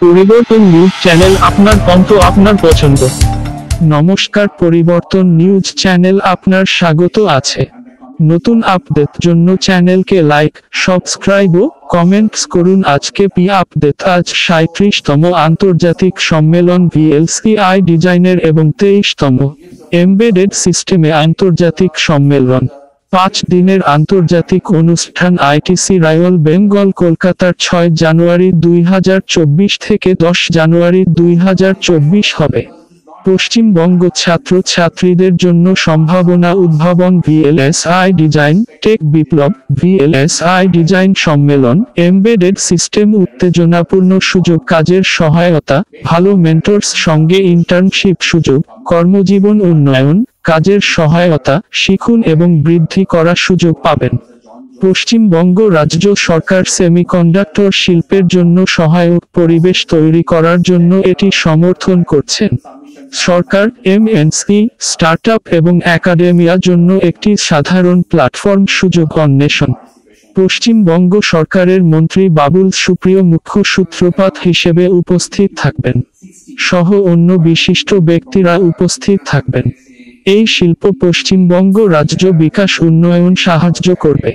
পরিবর্তন news channel, আপনার কণ্ঠ, আপনার পছন্দ। নমস্কার, পরিবর্তন নিউজ চ্যানেল আপনার স্বাগত আছে। নতুন আপডেট জন্য চ্যানেলকে লাইক, সাবস্ক্রাইব ও কমেন্টস করুন। আজকে আপডেট, আজ 37তম আন্তর্জাতিক সম্মেলন ভিএলসি ডিজাইনের এবং 23তম এমবেডেড সিস্টেমে আন্তর্জাতিক সম্মেলন। 5 দিনের আন্তর্জাতিক অনুষ্ঠান আইটিসি রয়্যাল বেঙ্গল, কলকাতার 6 জানুয়ারি 2024 থেকে 10 জানুয়ারি 2024 হবে। পশ্চিমবঙ্গ ছাত্রছাত্রীদের জন্য সম্ভাবনা উদ্ভাবন, ভিএলএসআই ডিজাইন, টেক বিপ্লব, ভিএলএসআই ডিজাইন সম্মেলন, এমবেডেড সিস্টেম, উত্তেজনাপূর্ণ সুযোগ, কাজের সহায়তা, ভালো মেন্টরস সঙ্গে ইন্টার্নশিপ সুযোগ, কর্মজীবন উন্নয়ন, কাজের সহায়তা, শিখুন এবং বৃদ্ধি করার সুযোগ পাবেন। পশ্চিমবঙ্গ রাজ্য সরকার সেমিকন্ডাক্টর শিল্পের জন্য সহায়ক পরিবেশ তৈরি করার জন্য এটি সমর্থন করছেন। সরকার এমএনসি, স্টার্টআপ এবং একাডেমিয়ার জন্য একটি সাধারণ প্ল্যাটফর্ম সুযোগ অন্বেষণ। পশ্চিমবঙ্গ সরকারের মন্ত্রী বাবুল সুপ্রিয় মুখ্য সূত্রপাত হিসেবে উপস্থিত থাকবেন, সহ অন্য বিশিষ্ট ব্যক্তিরা উপস্থিত থাকবেন। এই শিল্প পশ্চিমবঙ্গ রাজ্য বিকাশ উন্নয়ন সাহায্য করবে।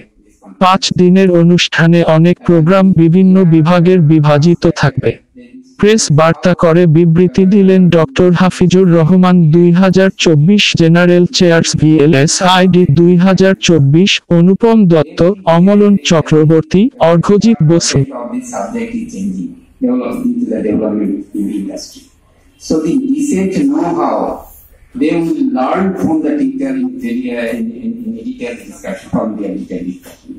5 দিনের অনুষ্ঠানে অনেক প্রোগ্রাম বিভিন্ন বিভাগের বিভাজিত থাকবে। প্রেস বার্তা করে বিবৃতি দিলেন doctor Hafizur Rahman, 2024 general chairs VLSID 2024, Anupam Dutta, Amalan Chakraborty, Arghajit Basu. They will learn from the teacher in detailed discussion, from their detailed discussion.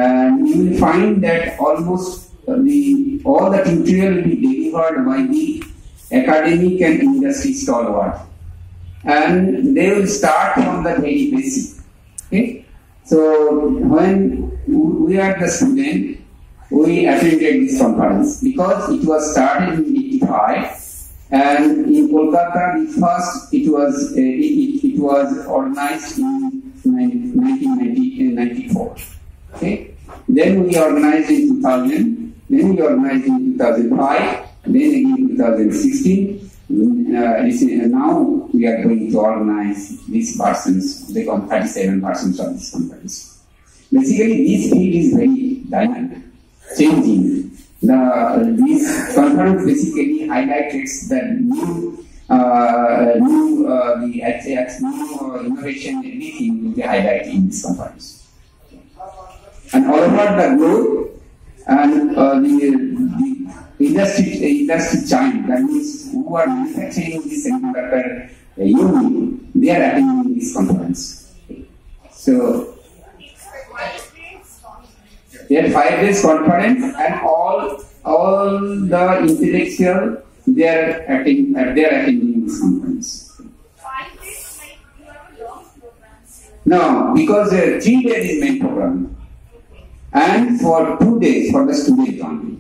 And you will find that almost all the tutorial will be delivered by the academic and industry stalwart. And they will start from the very basic. Okay? So when we are the student, we attended this conference because it was started in 85. And in Kolkata, it was organized in 1994. Okay, then we organized in 2000. Then we organized in 2005. Then again 2016. Now we are going to organize these persons. They come 37 persons of this conference. Basically, this field is very dynamic, changing. This conference basically highlights the new innovation, everything will be highlighted in this conference. And all over the globe, and the industry giant, that means who are manufacturing this semiconductor unit, they are attending this conference. So they are 5 days conference, and all the intellectual they are attending this conference. 5 days, like you have a long program. No, because 3 days is main program, and for 2 days for the student only.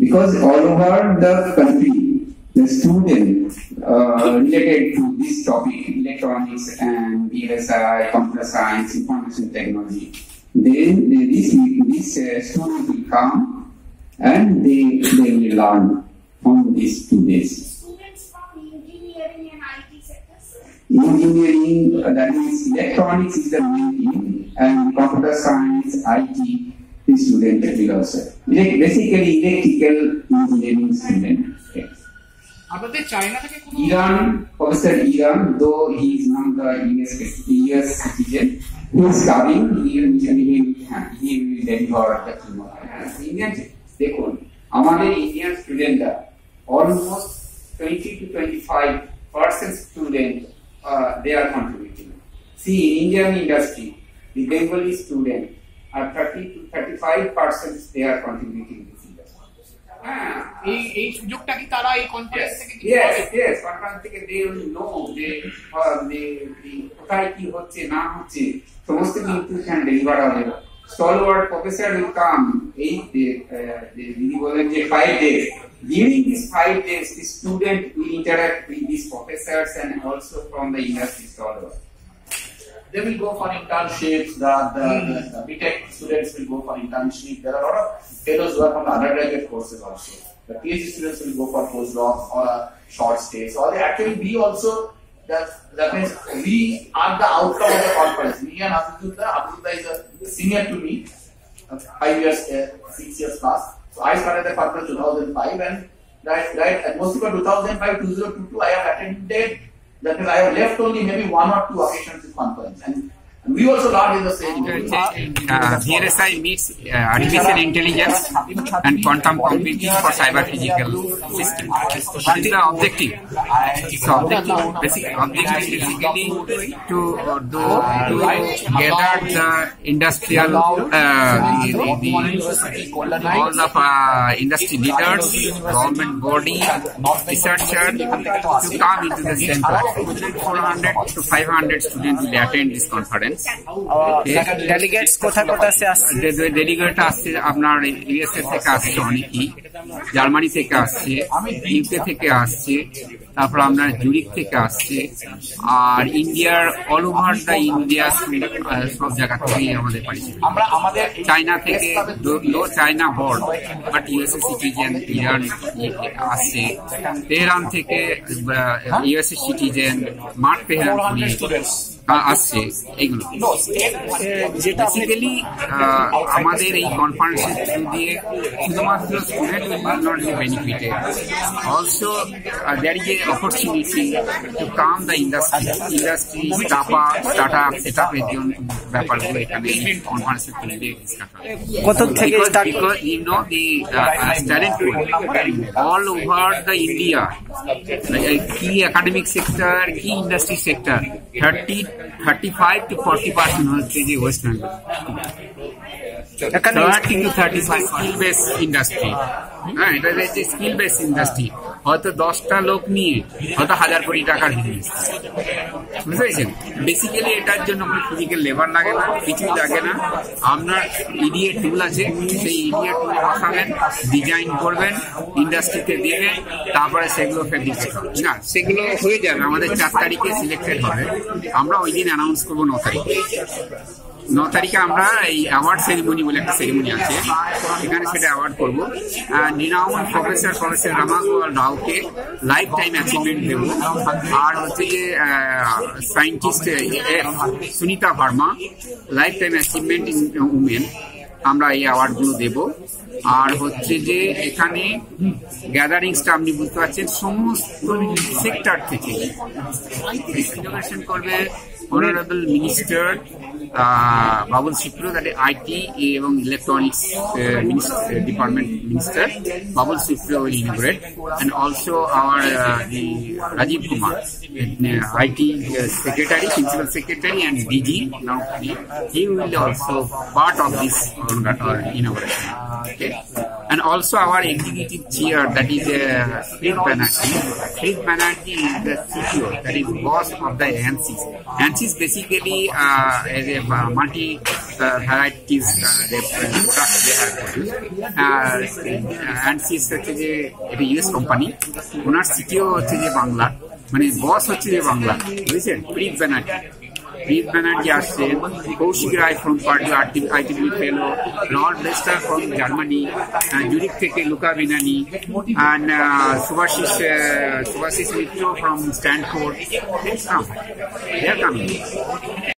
Because all over the country, the student related to this topic, electronics and VLSI, computer science, information technology, then this student will come and they will learn from these 2 days. Students from engineering and IT sectors? Engineering, that means electronics is the main thing, and computer science, IT, the student will also. Basically, electrical engineering student. Okay. Iran, Professor Iran, though he is not the US citizen, he is coming, he will deliver the keynote. Indian, দেখুন আমাদের Indian স্টুডেন্টরা almost 20 to 25% student they are contributing. See, in Indian industry, the Bengali student are 30 to 35% they are contributing this industry. এই সুযোগটা কি তারা এই conference থেকে yes conference থেকে they will know they কোথায় কি হচ্ছে না হচ্ছে সমস্ত কিছু can deliver হবে. Stalwart professor will come 8 days, দিদি বলেন যে 5 days. During these 5 days, the student will interact with these professors and also from the industry stalwart. they will go for internships. The BTech students will go for internship. There are a lot of fellows who are from the undergraduate courses also. The PhD students will go for postdoc or a short stay. So actually we also, that means we are the outcome of the conference. Me and Abdullah is a senior to me, 5 years, 6 years past. So I started the conference 2005 and right at most of 2005, 2022 I have attended. That means I have left only maybe 1 or 2 occasions in conference. And we also learned in the same way. VLSI meets artificial intelligence and quantum computing for cyber physical systems. What is the objective? So basic objective is basically to gather the industrial all of industry leaders, government body, researchers to come into the center. 400 to 500 students will attend this conference. Delegates কোথা কোথা আসছে? Delegate আসছে আপনার USA থেকে আসছে অনেকেই, Germany থেকে আসছে, ইউকে থেকে আসছে, তারপর আপনার জুরিক থেকে আসছে, আর ইন্ডিয়ার অল ওভার দ্য ইন্ডিয়া সব জায়গা থেকেই আমাদের পরিচিত। চায়না থেকে no China board but USA citizen Iran আসছে, তেহরান থেকে ইউএসএ সিটিজেন মার্ক তেহরান আসছে। এইগুলো বেসিক্যালি আমাদের এই কনফারেন্সের থ্রু দিয়ে শুধুমাত্র student will not be benefited, also there is a opportunity to come the industry start up set আপের জন্য ব্যাপারগুলো এখানে কনফারেন্সের থ্রু দিয়ে ডিসকাস হয়। কত থেকে because you know the talent pool all over the India, key academic sector, key industry sector, 35 to 40% হচ্ছে যে West Bengal, 30 to 35 skill base industry. হ্যাঁ, এটা হচ্ছে স্কিল বেস ইন্ডাস্ট্রি। হয়তো 10টা লোক নিয়ে হয়তো 1000 কোটি টাকার বিজনেস, বুঝতে পেরেছেন? বেসিক্যালি এটার জন্য আপনার ফিজিক্যাল লেবার লাগে না, কিছুই লাগে না। আপনার ইডিএ টুল আছে, সেই ইডিএ টুলে বসাবেন, ডিজাইন করবেন, ইন্ডাস্ট্রিতে দেবেন, তারপরে সেগুলো ফেব্রিকেট হবে না, সেগুলো হয়ে যাবে। আমাদের 4 তারিখে সিলেক্টেড হবে, আমরা ওই দিন অ্যানাউন্স করবো 9 তারিখে। 9 তারিখে আমরা এই অ্যাওয়ার্ড সেরিমনি বলে একটা সেরিমনি আছে, এখানে সেটা অ্যাওয়ার্ড করবো। রিনাউন্ড প্রফেসর রামাগোপাল রাওকে লাইফ টাইম অ্যাচিভমেন্ট দেবো, আর হচ্ছে যে scientist Sunita Verma lifetime achievement in women, আমরা এই অ্যাওয়ার্ডগুলো দেবো। আর হচ্ছে যে এখানে গ্যাদারিংসটা আপনি বুঝতে পারছেন সমস্ত সেক্টর থেকে ইনোভেশন করবে honourable minister Babul Supriyo, that IT এবং electronics department minister Babul Supriyo will inaugurate, and also our Rajiv Kumar, IT secretary, principal secretary, and DG now he will also part of this inauguration. Okay, and also our executive chair, that is Sridh Banerjee. Sridh Banerjee is the CTO, that is boss of the ANSYS. ANSYS basically is a multi varieties products they have produced. ANSYS হচ্ছে যে এটা US company, ওনার CTO হচ্ছে যে বাংলা, মানে বস হচ্ছে যে বাংলা, বুঝেছেন? Sridh Banerjee আসছেন, Kaushik Roy from Purdue IEEE fellow, Rod Lester from Germany, Zurich থেকে Luca Benini, and Subhashish Mitro from Stanford. They are coming.